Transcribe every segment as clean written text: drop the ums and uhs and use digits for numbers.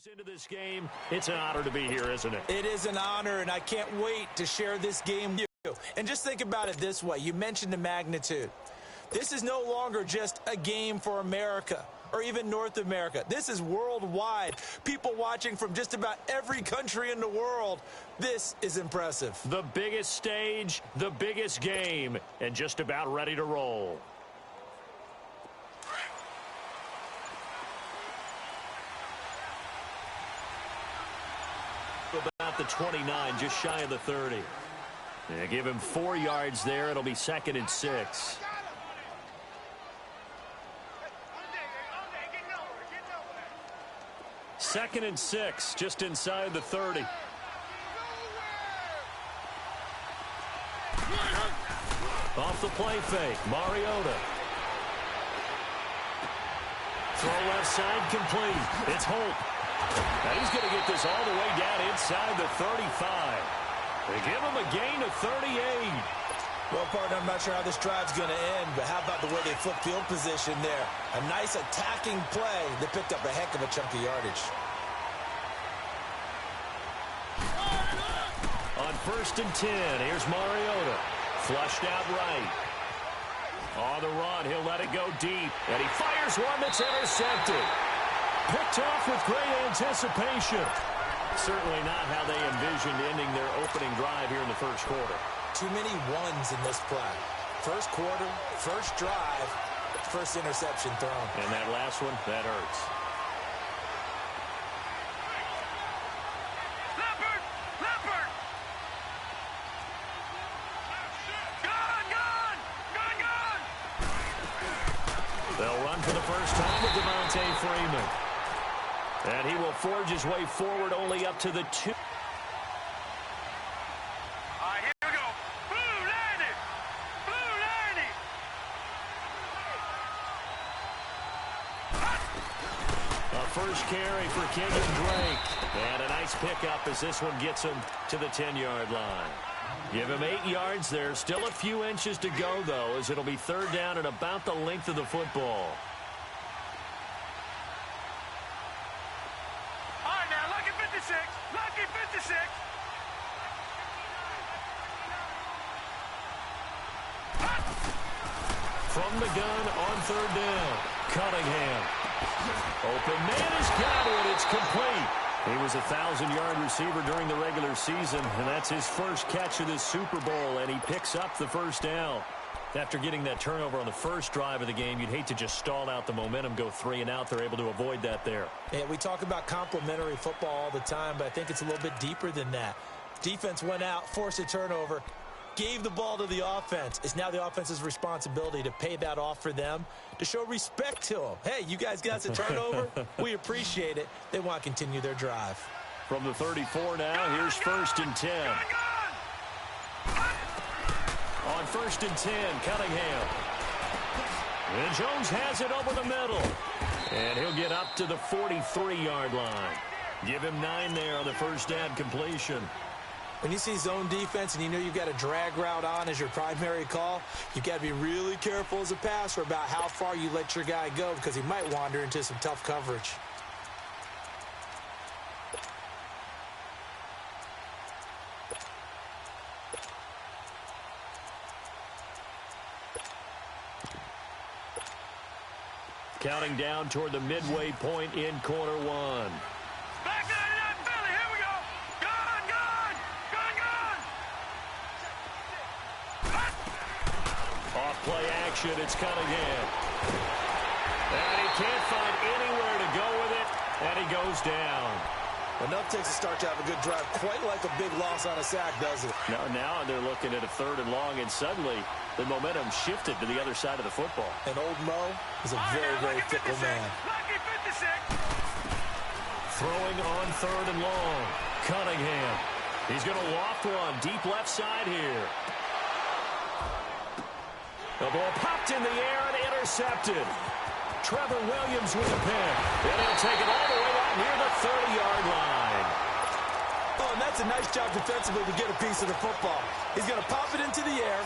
Into this game, it's an honor to be here, isn't it? It is an honor, and I can't wait to share this game with you. And just think about it this way. You mentioned the magnitude. This is no longer just a game for America or even North America. This is worldwide. People watching from just about every country in the world. This is impressive. The biggest stage, the biggest game, and just about ready to roll. About the 29, just shy of the 30. Yeah, give him 4 yards there. It'll be 2nd and 6. Second and 6, just inside the 30. Off the play fake, Mariota. Throw left side complete. It's Holt. Now he's going to get this all the way down inside the 35. They give him a gain of 38. Well, partner, I'm not sure how this drive's going to end, but how about the way they flip field position there? A nice attacking play that picked up a heck of a chunk of yardage. On 1st and 10, here's Mariota. Flushed out right. On the run, he'll let it go deep. And he fires one that's intercepted. Picked off with great anticipation. Certainly not how they envisioned ending their opening drive here in the first quarter. Too many ones in this play. First quarter, first drive, first interception thrown. And that last one, that hurts. They'll run for the first time with Devontae Freeman. And he will forge his way forward only up to the 2. All right, here we go. Blue landing. Blue landing. A first carry for Kenyon Drake. And a nice pickup as this one gets him to the 10-yard line. Give him 8 yards there. Still a few inches to go, though, as it'll be 3rd down and about the length of the football. All right, now, lucky 56. Lucky 56. From the gun on 3rd down. Cunningham. Open man has got it. It's complete. He was a 1,000-yard receiver during the regular season, and that's his first catch of this Super Bowl, and he picks up the first down. After getting that turnover on the first drive of the game, you'd hate to just stall out the momentum, go 3 and out. They're able to avoid that there. Yeah, we talk about complementary football all the time, but I think it's a little bit deeper than that. Defense went out, forced a turnover, gave the ball to the offense. It's now the offense's responsibility to pay that off for them, to show respect to them. Hey, you guys got the turnover. We appreciate it. They want to continue their drive. From the 34 now, here's 1st and 10. On 1st and 10, Cunningham. And Jones has it over the middle. And he'll get up to the 43-yard line. Give him 9 there on the first down completion. When you see zone defense and you know you've got a drag route on as your primary call, you've got to be really careful as a passer about how far you let your guy go because he might wander into some tough coverage. Counting down toward the midway point in quarter 1. Play action, it's Cunningham. And he can't find anywhere to go with it, and he goes down. Enough takes a start to have a good drive, quite like a big loss on a sack, doesn't it? Now they're looking at a 3rd and long, and suddenly the momentum shifted to the other side of the football. And old Mo is a very, very fickle man. Throwing on 3rd and long. Cunningham. He's going to loft one deep left side here. The ball popped in the air and intercepted. Trevor Williams with a pick. And he'll take it all the way out near the 30-yard line. Oh, and that's a nice job defensively to get a piece of the football. He's going to pop it into the air,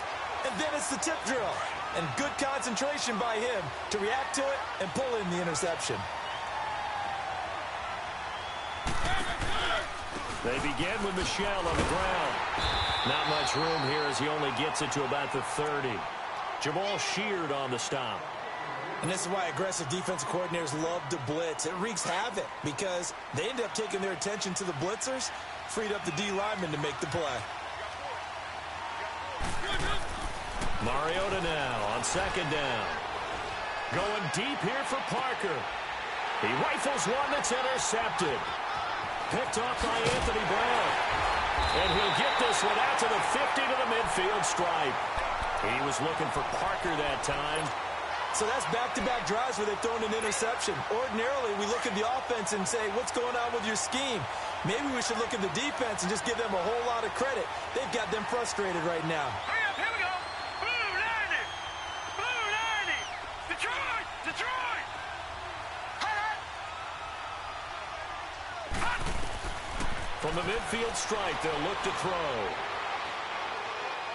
and then it's the tip drill. And good concentration by him to react to it and pull in the interception. They begin with Michel on the ground. Not much room here as he only gets it to about the 30. Jamal Sheard on the stop. And this is why aggressive defensive coordinators love to blitz. It wreaks havoc because they end up taking their attention to the blitzers, freed up the D lineman to make the play. Mariota now on second down. Going deep here for Parker. He rifles one that's intercepted. Picked off by Anthony Brown. And he'll get this one out to the 50 to the midfield stripe. He was looking for Parker that time. So that's back-to-back drives where they've thrown an interception. Ordinarily, we look at the offense and say, what's going on with your scheme? Maybe we should look at the defense and just give them a whole lot of credit. They've got them frustrated right now. Hurry up, here we go. Blue 90. Blue 90. Detroit. Detroit. From the midfield stripe, they'll look to throw.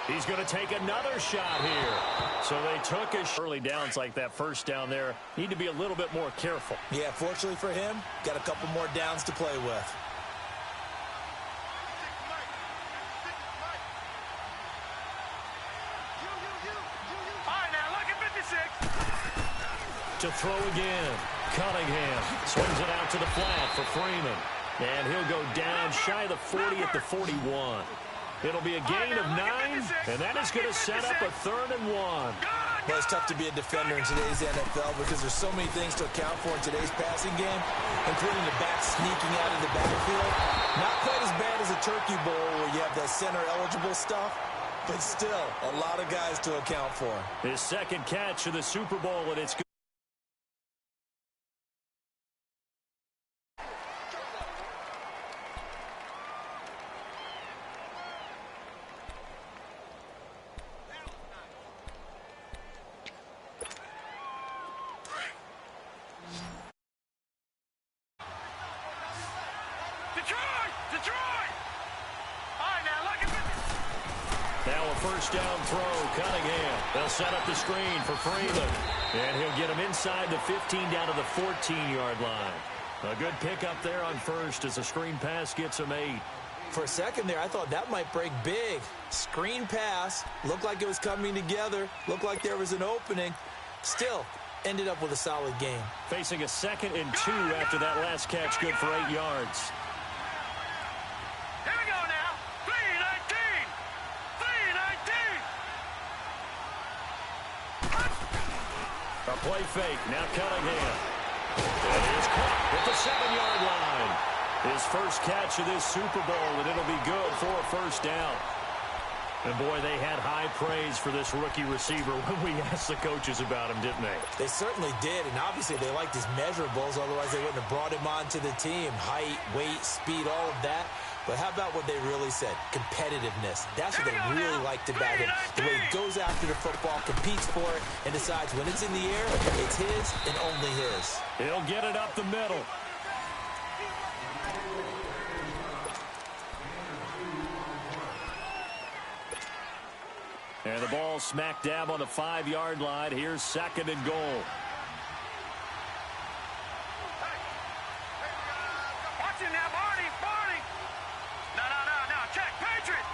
He's going to take another shot here. So they took his early downs like that first down there. Need to be a little bit more careful. Yeah, fortunately for him, got a couple more downs to play with. All right, now look at 56. To throw again. Cunningham swings it out to the flat for Freeman. And he'll go down shy of the 40 at the 41. It'll be a gain of 9, and that is going to set up a 3rd and 1. Well, it's tough to be a defender in today's NFL because there's so many things to account for in today's passing game, including the back sneaking out of the backfield. Not quite as bad as a turkey bowl where you have that center-eligible stuff, but still a lot of guys to account for. His second catch of the Super Bowl, and it's good. Detroit. Detroit. All right, now look at 56. Now a first down throw, Cunningham. They'll set up the screen for Freeman. And he'll get him inside the 15 down to the 14-yard line. A good pickup there on first as a screen pass gets him 8. For a second there, I thought that might break big. Screen pass, looked like it was coming together, looked like there was an opening. Still, ended up with a solid game. Facing a 2nd and 2 after that last catch, good for 8 yards. Here we go now. 319. 319. A play fake. Now Cunningham. And he is caught at the 7-yard line. His first catch of this Super Bowl, and it'll be good for a first down. And, boy, they had high praise for this rookie receiver when we asked the coaches about him, didn't they? They certainly did, and obviously they liked his measurables, otherwise they wouldn't have brought him onto the team. Height, weight, speed, all of that. But how about what they really said? Competitiveness. That's what they really liked about him. The way he goes after the football, competes for it, and decides when it's in the air, it's his and only his. He'll get it up the middle. And the ball smack dab on the 5-yard line. Here's 2nd and goal. Watch it now, Barney. Barney. No. Check. Patriot.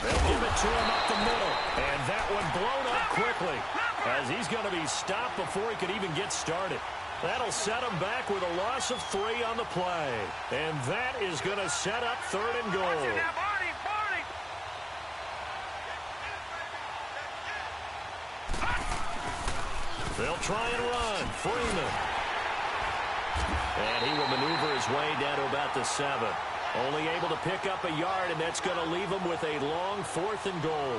They'll give it to him up the middle. And that one blown up quickly as he's going to be stopped before he could even get started. That'll set him back with a loss of 3 on the play. And that is going to set up 3rd and goal. Watch it now, Barney. They'll try and run. Freeman. And he will maneuver his way down to about the 7. Only able to pick up a yard, and that's going to leave him with a long 4th and goal.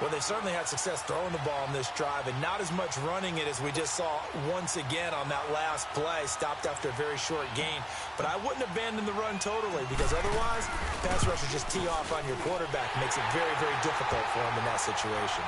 Well, they certainly had success throwing the ball on this drive, and not as much running it as we just saw once again on that last play. Stopped after a very short gain. But I wouldn't abandon the run totally, because otherwise, pass rushers just tee off on your quarterback. Makes it very, very difficult for him in that situation.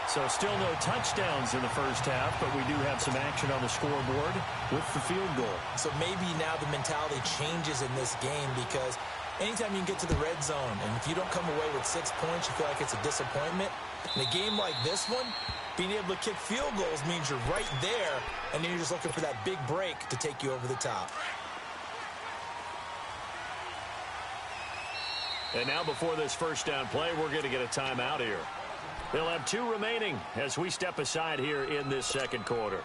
So still no touchdowns in the first half, but we do have some action on the scoreboard with the field goal. So maybe now the mentality changes in this game, because anytime you can get to the red zone, and if you don't come away with 6 points, you feel like it's a disappointment. In a game like this one, being able to kick field goals means you're right there, and then you're just looking for that big break to take you over the top. And now before this first down play, we're going to get a timeout here. They'll have 2 remaining as we step aside here in this second quarter.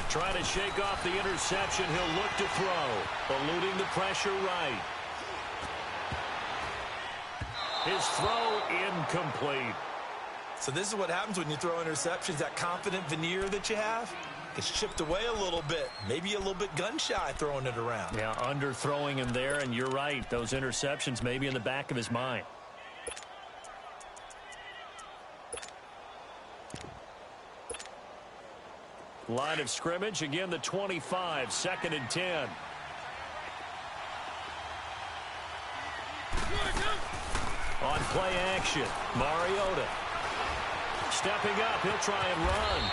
Trying to shake off the interception. He'll look to throw. Eluding the pressure right. His throw incomplete. So this is what happens when you throw interceptions. That confident veneer that you have gets chipped away a little bit. Maybe a little bit gun-shy throwing it around. Yeah, underthrowing him there, and you're right. Those interceptions may be in the back of his mind. Line of scrimmage, again the 25, 2nd and 10. On play action, Mariota. Stepping up, he'll try and run.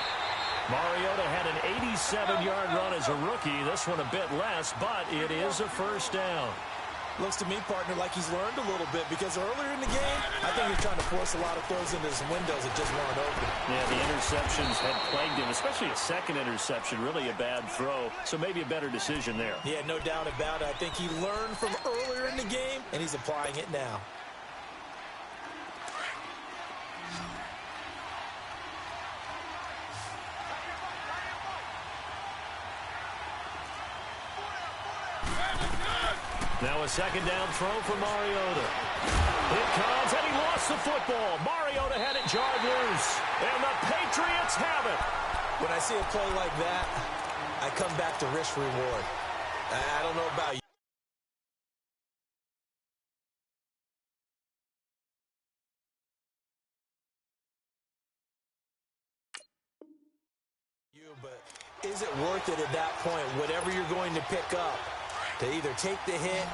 Mariota had an 87-yard run as a rookie. This one a bit less, but it is a first down. Looks to me, partner, like he's learned a little bit because earlier in the game, I think he's trying to force a lot of throws into his windows that just weren't open. Yeah, the interceptions had plagued him, especially a second interception, really a bad throw. So maybe a better decision there. Yeah, no doubt about it. I think he learned from earlier in the game, and he's applying it now. Now a second down throw for Mariota. It comes, and he lost the football. Mariota had it jarred loose, and the Patriots have it. When I see a play like that, I come back to risk reward. I don't know about you, but is it worth it at that point, whatever you're going to pick up, to either take the hit,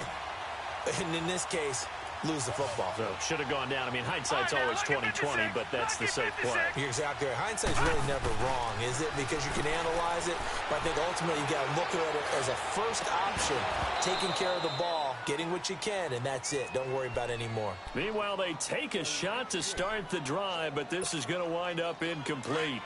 and in this case, lose the football? So should have gone down. I mean, hindsight's always 20/20, but that's the safe play. You're exactly right. Hindsight's really never wrong, is it? Because you can analyze it, but I think ultimately you got to look at it as a first option, taking care of the ball, getting what you can, and that's it. Don't worry about any more. Meanwhile, they take a shot to start the drive, but this is going to wind up incomplete.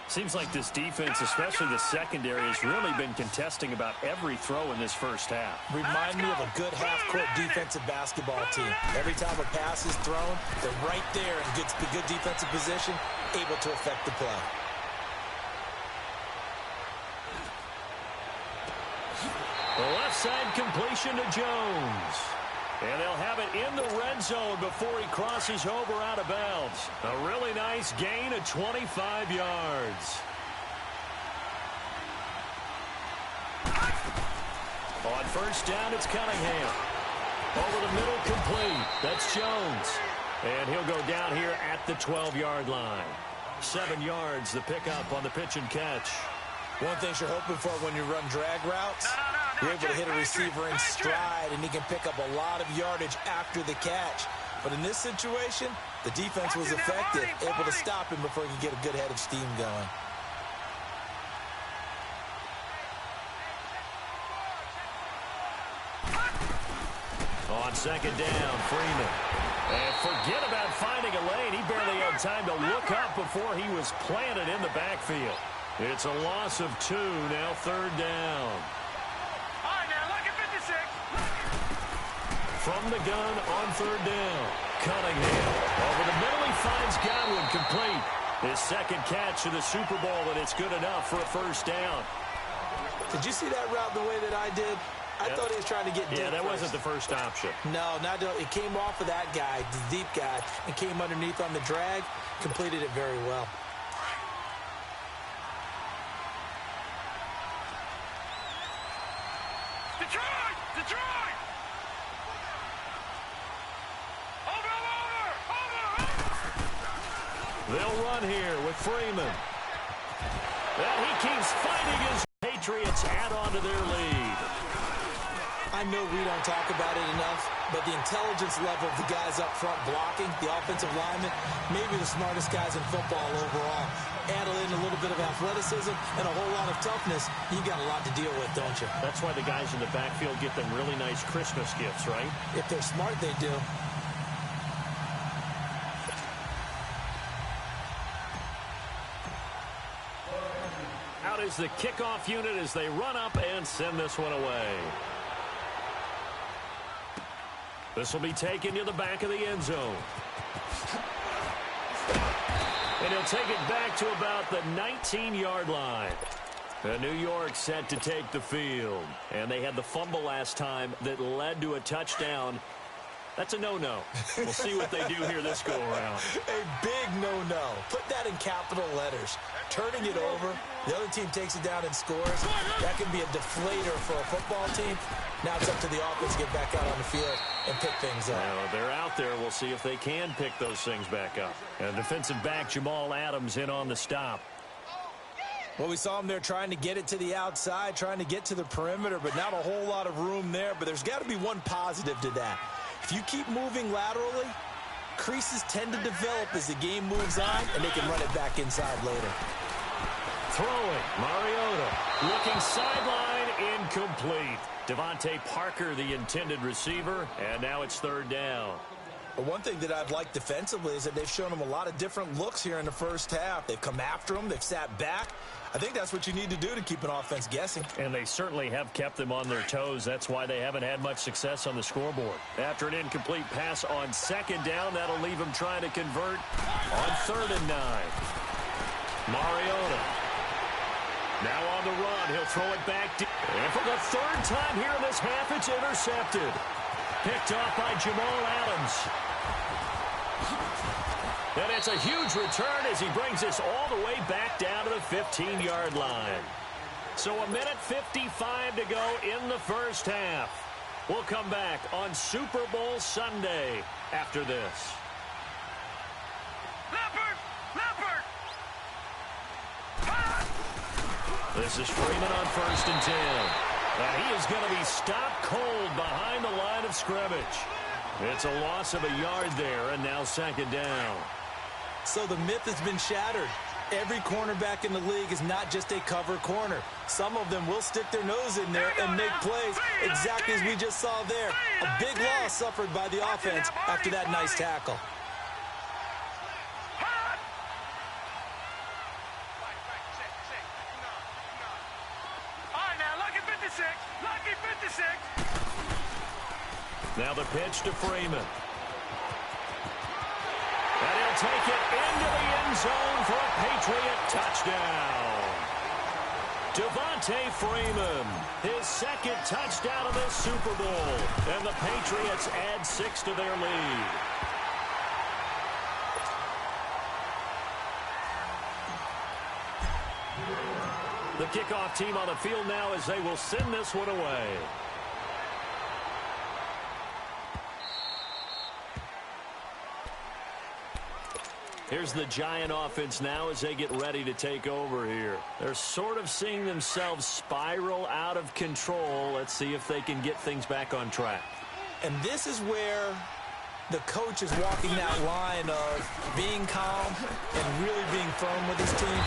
Seems like this defense, especially the secondary, has really been contesting about every throw in this first half. Remind me of a good half-court defensive basketball team. Every time a pass is thrown, they're right there in good defensive position, able to affect the play. The left side completion to Jones. And they'll have it in the red zone before he crosses over out of bounds. A really nice gain of 25 yards. On first down, it's Cunningham. Over the middle, complete. That's Jones. And he'll go down here at the 12-yard line. 7 yards, the pickup on the pitch and catch. One thing you're hoping for when you run drag routes, you're able to hit a receiver in stride, and he can pick up a lot of yardage after the catch. But in this situation, the defense was effective, able to stop him before he could get a good head of steam going. On second down, Freeman. And forget about finding a lane. He barely had time to look up before he was planted in the backfield. It's a loss of 2, now third down. All right, now look at 56. From the gun on third down, Cunningham. Over the middle, he finds Godwin, complete. His second catch of the Super Bowl, and it's good enough for a first down. Did you see that route the way that I did? I thought he was trying to get deep. Yeah, that wasn't the first option. No, it came off of that guy, the deep guy, and came underneath on the drag, completed it very well. Detroit! Detroit! Over! They'll run here with Freeman. And he keeps fighting as Patriots add on to their lead. I know we don't talk about it enough, but the intelligence level of the guys up front blocking, the offensive linemen, maybe the smartest guys in football overall. Add in a little bit of athleticism and a whole lot of toughness, you got a lot to deal with, don't you? That's why the guys in the backfield get them really nice Christmas gifts, right? If they're smart, they do. out as the kickoff unit as they run up and send this one away. This will be taken to the back of the end zone. And he'll take it back to about the 19-yard line. New York set to take the field. And they had the fumble last time that led to a touchdown. That's a no-no. We'll see what they do here this go-around. A big no-no. Put that in capital letters. Turning it over, the other team takes it down and scores. That can be a deflator for a football team. Now it's up to the offense to get back out on the field and pick things up. Well, they're out there. We'll see if they can pick those things back up. And defensive back Jamal Adams in on the stop. Well, we saw him there trying to get it to the outside, trying to get to the perimeter, but not a whole lot of room there. But there's got to be one positive to that. If you keep moving laterally, creases tend to develop as the game moves on, and they can run it back inside later. Throwing, Mariota, looking sideline, incomplete. Devontae Parker, the intended receiver, and now it's third down. But one thing that I've liked defensively is that they've shown them a lot of different looks here in the first half. They've come after them. They've sat back. I think that's what you need to do to keep an offense guessing. And they certainly have kept them on their toes. That's why they haven't had much success on the scoreboard. After an incomplete pass on second down, that'll leave them trying to convert on 3rd and 9. Mariota. Now on the run. He'll throw it back deep. And for the 3rd time here in this half, it's intercepted. Picked off by Jamal Adams. And it's a huge return as he brings us all the way back down to the 15-yard line. So 1:55 to go in the first half. We'll come back on Super Bowl Sunday after this. Leopard! Leopard! This is Freeman on 1st and 10. And he is going to be stopped cold behind the line of scrimmage. It's a loss of a yard there, and now 2nd down. So the myth has been shattered. Every cornerback in the league is not just a cover corner. Some of them will stick their nose in there and make plays exactly as we just saw there. A big loss suffered by the offense after that nice tackle. All right, now, lucky 56. Lucky 56. Now the pitch to Freeman. And he'll take it into the end zone for a Patriot touchdown. Devontae Freeman, his 2nd touchdown of this Super Bowl. And the Patriots add 6 to their lead. The kickoff team on the field now as they will send this one away. Here's the Giant offense now as they get ready to take over here. They're sort of seeing themselves spiral out of control. Let's see if they can get things back on track. And this is where the coach is walking that line of being calm and really being firm with his team.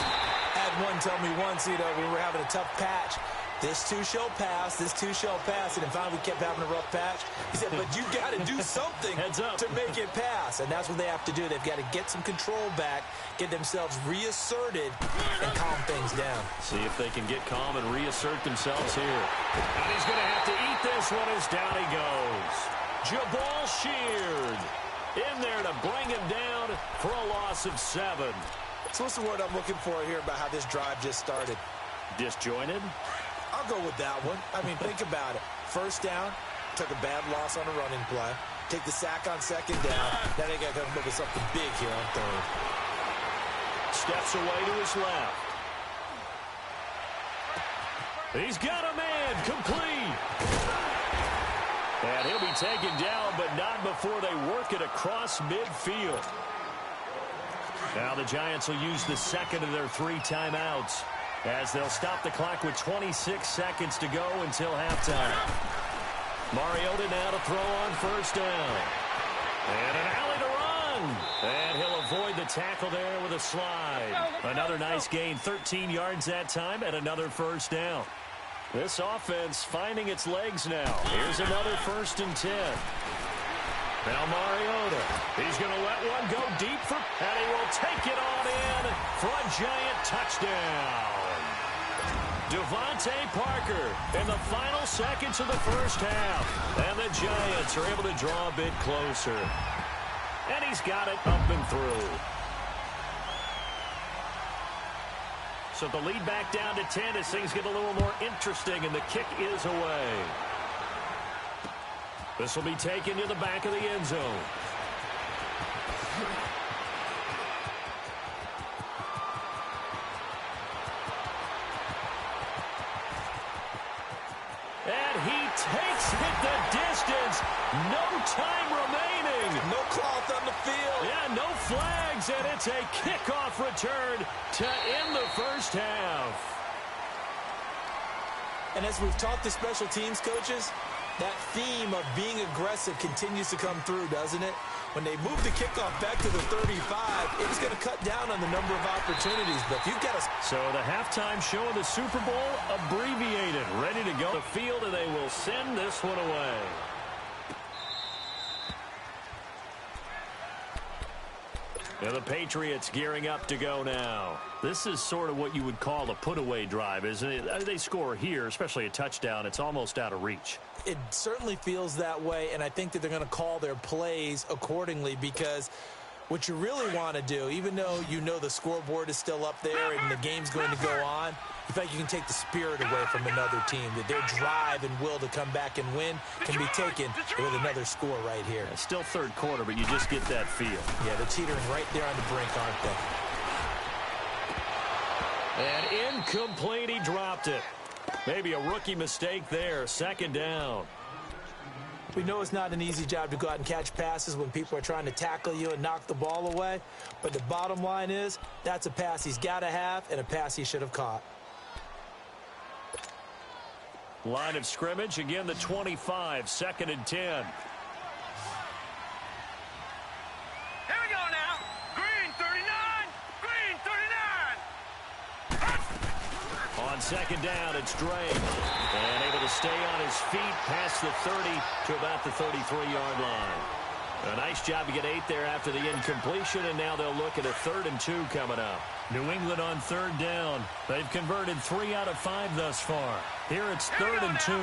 I had one tell me once, we were having a tough patch. This too shall pass, this too shall pass. And finally we kept having a rough patch. He said, but you got to do something to make it pass. And that's what they have to do. They've got to get some control back, get themselves reasserted, and calm things down. See if they can get calm and reassert themselves here. And he's going to have to eat this one as down he goes. Jabal Sheard in there to bring him down for a loss of 7. So what's the word I'm looking for here about how this drive just started? Disjointed? I'll go with that one. I mean, think about it. First down, took a bad loss on a running play. Take the sack on 2nd down. Now they got to come up with something big here on 3rd. Steps away to his left. He's got a man complete. And he'll be taken down, but not before they work it across midfield. Now the Giants will use the 2nd of their 3 timeouts as they'll stop the clock with 26 seconds to go until halftime. Mariota now to throw on 1st down. And an alley to run. And he'll avoid the tackle there with a slide. Another nice gain, 13 yards that time, and another 1st down. This offense finding its legs now. Here's another 1st and 10. Now Mariota, he's going to let one go deep and he will take it on in for a Giant touchdown. Devontae Parker in the final seconds of the first half. And the Giants are able to draw a bit closer. And he's got it up and through. So the lead back down to 10 as things get a little more interesting, and the kick is away. This will be taken to the back of the end zone. And he takes it the distance. No time remaining. No cloth on the field. Yeah, no flags, and it's a kickoff return to end the first half. And as we've talked to special teams coaches, that theme of being aggressive continues to come through, doesn't it? When they move the kickoff back to the 35, it's going to cut down on the number of opportunities. But if you've got a... So the halftime show of the Super Bowl abbreviated, ready to go to the field, and they will send this one away. And the Patriots gearing up to go now. This is sort of what you would call a put-away drive, isn't it? They score here, especially a touchdown. It's almost out of reach. It certainly feels that way, and I think that they're going to call their plays accordingly, because what you really want to do, even though you know the scoreboard is still up there and the game's going to go on, you feel like you can take the spirit away from another team, that their drive and will to come back and win can be taken with another score right here. It's still third quarter, but you just get that feel. Yeah, they're teetering right there on the brink, aren't they? And incomplete, he dropped it. Maybe a rookie mistake there, second down. We know it's not an easy job to go out and catch passes when people are trying to tackle you and knock the ball away, but the bottom line is that's a pass he's got to have and a pass he should have caught. Line of scrimmage, again the 25, second and 10. Here we go now. Green 39. Green 39. On second down, it's Drake. And able to stay on his feet past the 30 to about the 33-yard line. A nice job to get 8 there after the incompletion, and now they'll look at a 3rd and 2 coming up. New England on third down. They've converted 3 out of 5 thus far. Here it's 3rd and 2.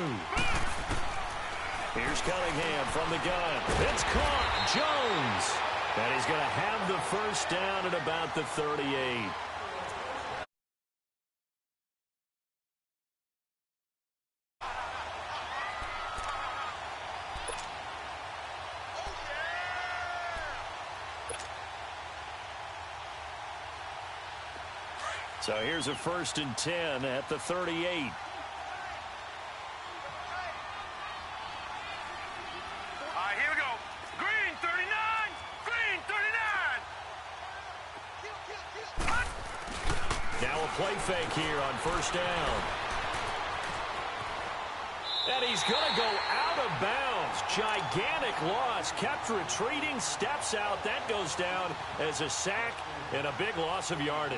Here's Cunningham from the gun. It's caught. Jones. And he's going to have the first down at about the 38. So here's a 1st and 10 at the 38. Here we go. Green 39. Green 39. Now a play fake here on first down. And he's going to go out of bounds. Gigantic loss. Kept retreating. Steps out. That goes down as a sack and a big loss of yardage.